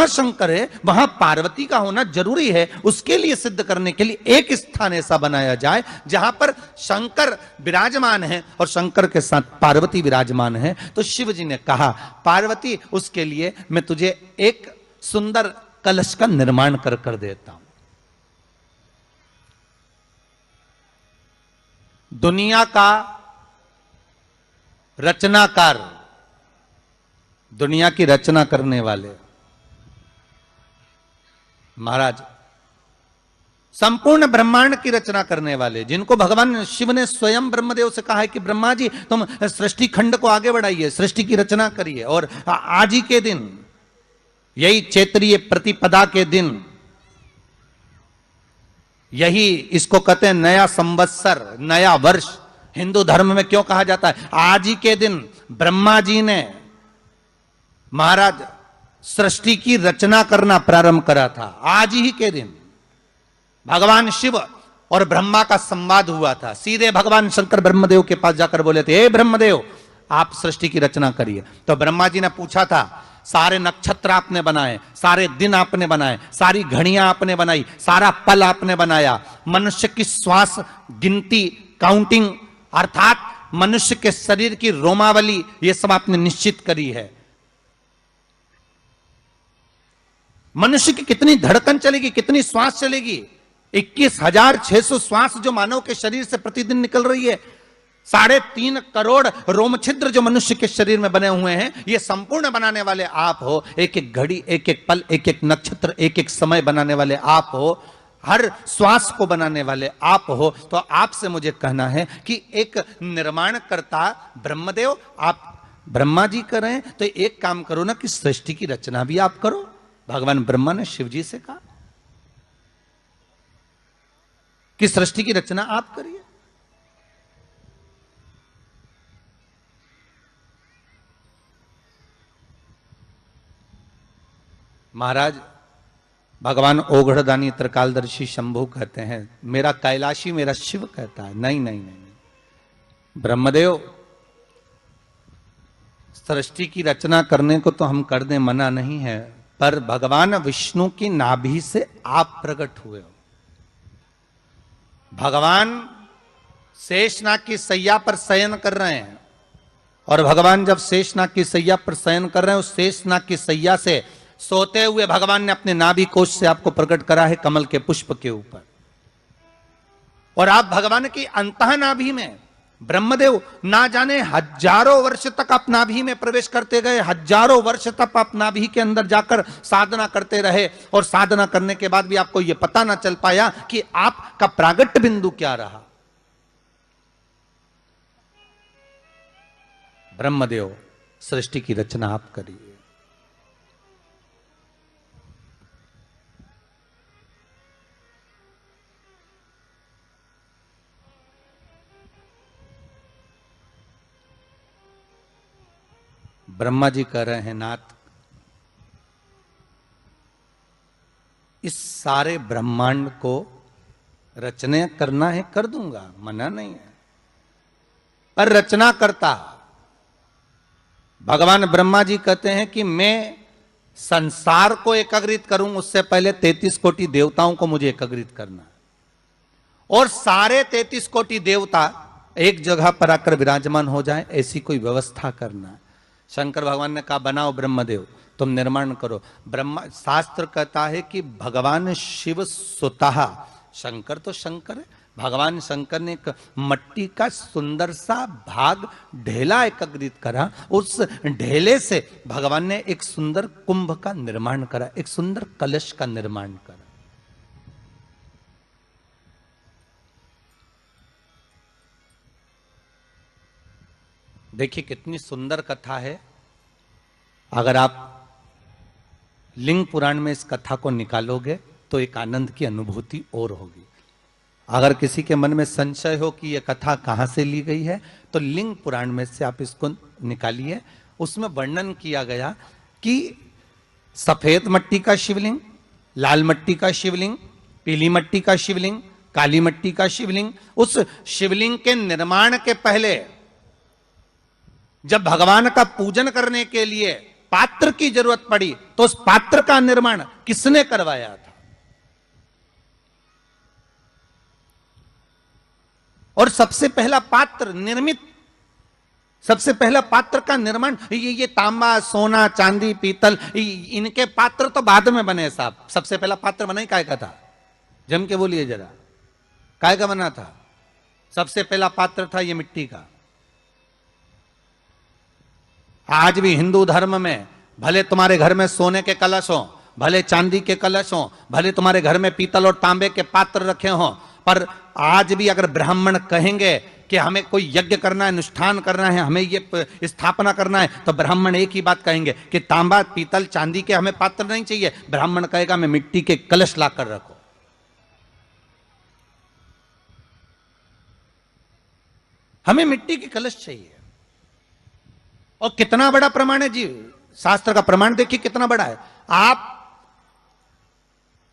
जहां शंकर है वहां पार्वती का होना जरूरी है। उसके लिए सिद्ध करने के लिए एक स्थान ऐसा बनाया जाए जहां पर शंकर विराजमान है और शंकर के साथ पार्वती विराजमान है। तो शिव जी ने कहा, पार्वती उसके लिए मैं तुझे एक सुंदर कलश का निर्माण कर देता हूं। दुनिया का रचनाकार, दुनिया की रचना करने वाले महाराज, संपूर्ण ब्रह्मांड की रचना करने वाले, जिनको भगवान शिव ने स्वयं ब्रह्मदेव से कहा है कि ब्रह्मा जी तुम सृष्टि खंड को आगे बढ़ाइए, सृष्टि की रचना करिए। और आज ही के दिन, यही चैत्रीय प्रतिपदा के दिन, यही इसको कहते हैं नया संवत्सर, नया वर्ष। हिंदू धर्म में क्यों कहा जाता है? आज ही के दिन ब्रह्मा जी ने महाराज सृष्टि की रचना करना प्रारंभ करा था। आज ही के दिन भगवान शिव और ब्रह्मा का संवाद हुआ था। सीधे भगवान शंकर ब्रह्मदेव के पास जाकर बोले थे, हे ब्रह्मदेव आप सृष्टि की रचना करिए। तो ब्रह्मा जी ने पूछा था, सारे नक्षत्र आपने बनाए, सारे दिन आपने बनाए, सारी घड़ियां आपने बनाई, सारा पल आपने बनाया, मनुष्य की श्वास गिनती, काउंटिंग, अर्थात मनुष्य के शरीर की रोमावली, ये सब आपने निश्चित करी है। मनुष्य की कितनी धड़कन चलेगी, कितनी श्वास चलेगी, 21,600 श्वास जो मानव के शरीर से प्रतिदिन निकल रही है, 3.5 करोड़ रोम छिद्र जो मनुष्य के शरीर में बने हुए हैं, ये संपूर्ण बनाने वाले आप हो। एक एक घड़ी, एक एक पल, एक एक नक्षत्र, एक एक समय बनाने वाले आप हो। हर श्वास को बनाने वाले आप हो। तो आपसे मुझे कहना है कि एक निर्माणकर्ता ब्रह्मदेव, आप ब्रह्मा जी करें तो एक काम करो ना कि सृष्टि की रचना भी आप करो। भगवान ब्रह्मा ने शिव जी से कहा कि सृष्टि की रचना आप करिए। महाराज भगवान ओघड़दानी त्रिकालदर्शी शंभु कहते हैं, मेरा कैलाशी मेरा शिव कहता है, नहीं नहीं नहीं, ब्रह्मदेव सृष्टि की रचना करने को तो हम कर दें, मना नहीं है, पर भगवान विष्णु की नाभि से आप प्रकट हुए हो। भगवान शेषनाग की सैया पर शयन कर रहे हैं, और भगवान जब शेषनाग की सैया पर शयन कर रहे हैं, उस शेषनाग की सैया से सोते हुए भगवान ने अपने नाभि कोश से आपको प्रकट करा है कमल के पुष्प के ऊपर। और आप भगवान की अंतः नाभि में, ब्रह्मदेव ना जाने हजारों वर्ष तक आप नाभि में प्रवेश करते गए, हजारों वर्ष तक आप नाभि के अंदर जाकर साधना करते रहे, और साधना करने के बाद भी आपको यह पता ना चल पाया कि आपका प्रागट्य बिंदु क्या रहा। ब्रह्मदेव सृष्टि की रचना आप करिए। ब्रह्मा जी कह रहे हैं, नाथ इस सारे ब्रह्मांड को रचना करना है, कर दूंगा, मना नहीं है, पर रचना करता भगवान ब्रह्मा जी कहते हैं कि मैं संसार को एकाग्रित करूं, उससे पहले 33 कोटि देवताओं को मुझे एकाग्रित करना, और सारे 33 कोटि देवता एक जगह पर आकर विराजमान हो जाए, ऐसी कोई व्यवस्था करना। शंकर भगवान ने कहा, बनाओ ब्रह्मदेव, तुम निर्माण करो। ब्रह्मा, शास्त्र कहता है कि भगवान शिव स्वतः, शंकर तो शंकर है, भगवान शंकर ने एक मट्टी का सुंदर सा भाग ढेला एकत्रित करा, उस ढेले से भगवान ने एक सुंदर कुंभ का निर्माण करा, एक सुंदर कलश का निर्माण करा। देखिए कितनी सुंदर कथा है। अगर आप लिंग पुराण में इस कथा को निकालोगे तो एक आनंद की अनुभूति और होगी। अगर किसी के मन में संशय हो कि यह कथा कहां से ली गई है, तो लिंग पुराण में से आप इसको निकालिए। उसमें वर्णन किया गया कि सफेद मट्टी का शिवलिंग, लाल मट्टी का शिवलिंग, पीली मट्टी का शिवलिंग, काली मट्टी का शिवलिंग, उस शिवलिंग के निर्माण के पहले जब भगवान का पूजन करने के लिए पात्र की जरूरत पड़ी तो उस पात्र का निर्माण किसने करवाया था? और सबसे पहला पात्र निर्मित, सबसे पहला पात्र का निर्माण ये तांबा, सोना, चांदी, पीतल, इनके पात्र तो बाद में बने साहब। सबसे पहला पात्र बना ही काय का था? जम के बोलिए जरा, काय का बना था? सबसे पहला पात्र था ये मिट्टी का। आज भी हिंदू धर्म में भले तुम्हारे घर में सोने के कलश हो, भले चांदी के कलश हो, भले तुम्हारे घर में पीतल और तांबे के पात्र रखे हो, पर आज भी अगर ब्राह्मण कहेंगे कि हमें कोई यज्ञ करना है, अनुष्ठान करना है, हमें ये स्थापना करना है, तो ब्राह्मण एक ही बात कहेंगे कि तांबा, पीतल, चांदी के हमें पात्र नहीं चाहिए। ब्राह्मण कहेगा मैं मिट्टी के कलश लाकर रखो। हमें मिट्टी के कलश चाहिए। और कितना बड़ा प्रमाण है जी, शास्त्र का प्रमाण देखिए कितना बड़ा है। आप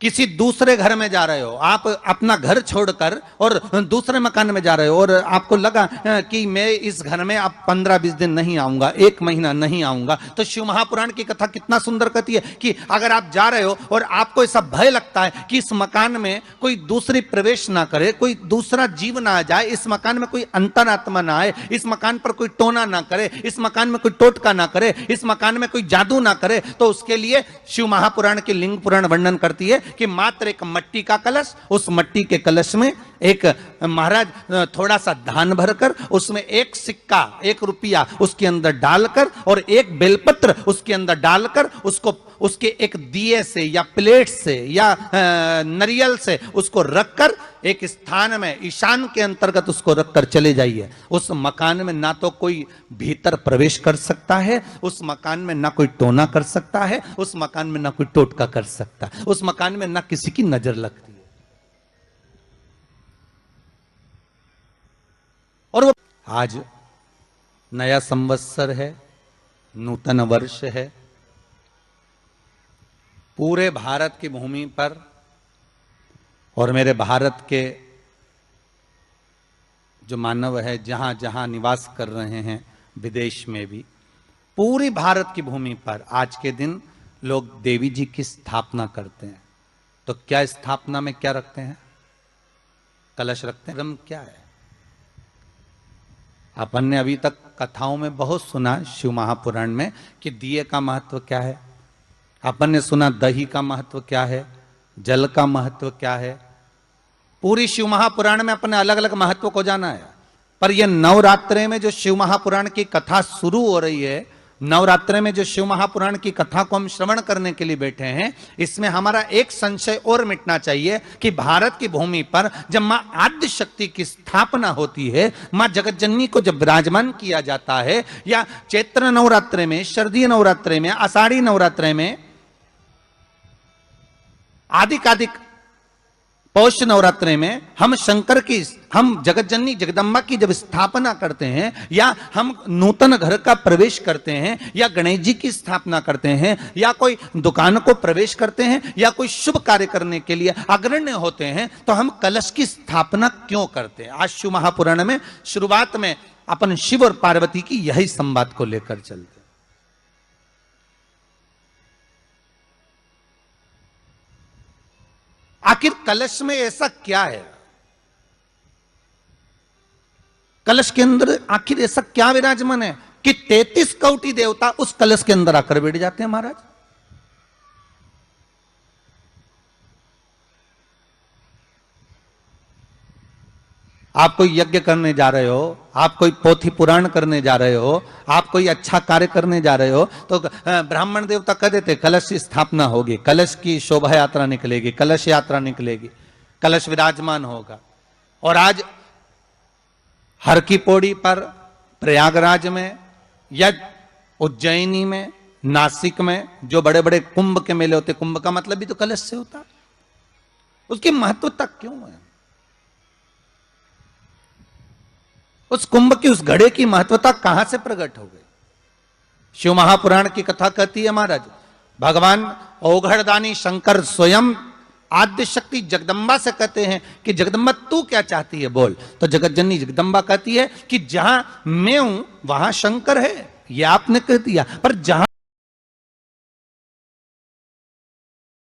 किसी दूसरे घर में जा रहे हो, आप अपना घर छोड़कर और दूसरे मकान में जा रहे हो, और आपको लगा कि मैं इस घर में अब 15-20 दिन नहीं आऊंगा, 1 महीना नहीं आऊंगा, तो शिव महापुराण की कथा कितना सुंदर कहती है कि अगर आप जा रहे हो और आपको ऐसा भय लगता है कि इस मकान में कोई दूसरी प्रवेश ना करे, कोई दूसरा जीव ना आ जाए, इस मकान में कोई अंतरात्मा ना आए, इस मकान पर कोई टोना ना करे, इस मकान में कोई टोटका ना करे, इस मकान में कोई जादू ना करे, तो उसके लिए शिव महापुराण की लिंग पुराण वर्णन करती है कि मात्र एक मट्टी का कलश, उस मट्टी के कलश में एक महाराज थोड़ा सा धान भरकर, उसमें एक सिक्का, 1 रुपया उसके अंदर डालकर और एक बेलपत्र उसके अंदर डालकर उसको उसके एक दिए से या प्लेट से या नरियल से उसको रखकर एक स्थान में ईशान के अंतर्गत उसको रखकर चले जाइए। उस मकान में ना तो कोई भीतर प्रवेश कर सकता है, उस मकान में ना कोई टोना कर सकता है, उस मकान में ना कोई टोटका कर सकता है, उस मकान में ना किसी की नजर लगती है। और वो आज नया संवत्सर है, नूतन वर्ष है, पूरे भारत की भूमि पर और मेरे भारत के जो मानव है जहां जहां निवास कर रहे हैं, विदेश में भी, पूरी भारत की भूमि पर आज के दिन लोग देवी जी की स्थापना करते हैं। तो क्या स्थापना में क्या रखते हैं? कलश रखते हैं। धर्म क्या है? अपन ने अभी तक कथाओं में बहुत सुना शिव महापुराण में कि दिए का महत्व क्या है, अपन ने सुना दही का महत्व क्या है, जल का महत्व क्या है। पूरी शिव महापुराण में अपन ने अलग अलग महत्व को जाना है, पर यह नवरात्रे में जो शिव महापुराण की कथा शुरू हो रही है, नवरात्रे में जो शिव महापुराण की कथा को हम श्रवण करने के लिए बैठे हैं, इसमें हमारा एक संशय और मिटना चाहिए कि भारत की भूमि पर जब मां आद्य शक्ति की स्थापना होती है, मां जगतजननी को जब विराजमान किया जाता है, या चैत्र नवरात्रे में, शरदीय नवरात्रे में, आषाढ़ी नवरात्रे में, आदिकादिक पौष नवरात्रे में हम शंकर की, हम जगतजननी जगदम्बा की जब स्थापना करते हैं, या हम नूतन घर का प्रवेश करते हैं, या गणेश जी की स्थापना करते हैं, या कोई दुकान को प्रवेश करते हैं, या कोई शुभ कार्य करने के लिए अग्रण्य होते हैं, तो हम कलश की स्थापना क्यों करते हैं? आज शिव महापुराण में शुरुआत में अपन शिव और पार्वती की यही संवाद को लेकर चलते। आखिर कलश में ऐसा क्या है? कलश के अंदर आखिर ऐसा क्या विराजमान है कि 33 कोटि देवता उस कलश के अंदर आकर बैठ जाते हैं महाराज? आप कोई यज्ञ करने जा रहे हो, आप कोई पोथी पुराण करने जा रहे हो, आप कोई अच्छा कार्य करने जा रहे हो, तो ब्राह्मण देवता कह देते कलश की स्थापना होगी, कलश की शोभा यात्रा निकलेगी, कलश यात्रा निकलेगी, कलश विराजमान होगा। और आज हर की पौड़ी पर, प्रयागराज में या उज्जैनी में, नासिक में जो बड़े बड़े कुंभ के मेले होते, कुंभ का मतलब भी तो कलश से होता, उसकी महत्वता क्यों है? उस कुंभ की, उस घड़े की महत्वता कहां से प्रकट हो गई? शिव महापुराण की कथा कहती है महाराज, भगवान ओघड़दानी शंकर स्वयं आद्य शक्ति जगदम्बा से कहते हैं कि जगदम्बा तू क्या चाहती है बोल। तो जगतजननी जगदम्बा कहती है कि जहां मैं हूं वहां शंकर है, ये आपने कह दिया, पर जहां